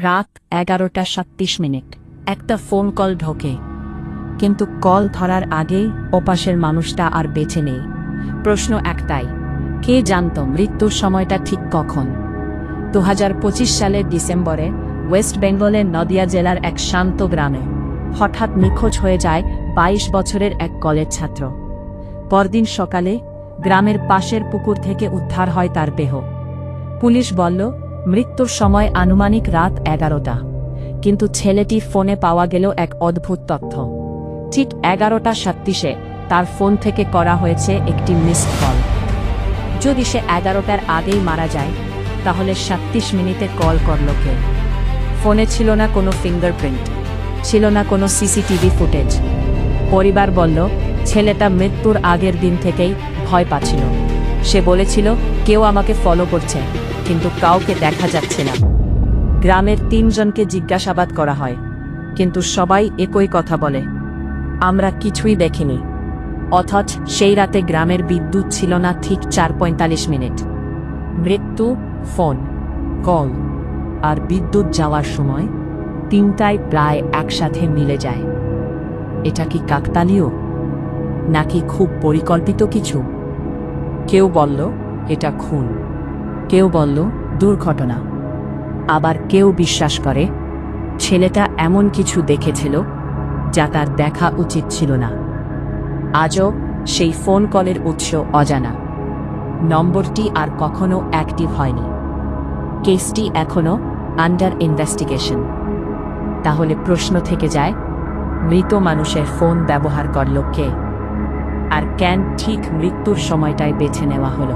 রাত 11:37। একটা phone call ঢোকে, কিন্তু কল ধরার আগেই ওপাশের মানুষটা আর বেঁচে নেই। প্রশ্ন একটাই, কে জানত মৃত্যুর সময়টা ঠিক কখন? 2025 সালের ডিসেম্বরে ওয়েস্ট বেঙ্গলের নদিয়া জেলার এক শান্ত গ্রামে হঠাৎ নিখোঁজ হয়ে যায় 22 বছরের এক কলেজ ছাত্র। পরদিন সকালে গ্রামের পাশের পুকুর থেকে উদ্ধার হয় তার দেহ। পুলিশ বলল মৃত্যুর সময় আনুমানিক রাত 11টা, কিন্তু ছেলেটির ফোনে পাওয়া গেল এক অদ্ভুত তথ্য। ঠিক 11:37 তার ফোন থেকে করা হয়েছে একটি মিসড কল। যদি সে 11টার আগেই মারা যায়, তাহলে 37 মিনিটে কল করল কে? ফোনে ছিল না কোনো ফিঙ্গারপ্রিন্ট, ছিল না কোনো সিসিটিভি ফুটেজ। পরিবার বলল ছেলেটা মৃত্যুর আগের দিন থেকেই ভয় পাচ্ছিল। সে বলেছিল কেউ আমাকে ফলো করছে, কিন্তু কাউকে দেখা যাচ্ছে না। গ্রামের 3 জনকে জিজ্ঞাসাবাদ করা হয়, কিন্তু সবাই একই কথা বলে, আমরা কিছুই দেখিনি। অথচ সেই রাতে গ্রামের বিদ্যুৎ ছিল না ঠিক 4:45 মিনিট। মৃত্যু, ফোন কল আর বিদ্যুৎ যাওয়ার সময় তিনটায় প্রায় একসাথে মিলে যায়। এটা কি কাকতালীয়, নাকি খুব পরিকল্পিত কিছু? কেউ বলল এটা খুন, কেউ বলল দুর্ঘটনা, আবার কেউ বিশ্বাস করে ছেলেটা এমন কিছু দেখেছিল যা তার দেখা উচিত ছিল না। আজও সেই ফোন কলের উৎস অজানা, নম্বরটি আর কখনো অ্যাক্টিভ হয়নি। কেসটি এখনো আন্ডার ইনভেস্টিগেশন। তাহলে প্রশ্ন থেকে যায়, মৃত মানুষের ফোন ব্যবহার করল কে, আর কেন ঠিক মৃত্যুর সময়টাই বেছে নেওয়া হলো?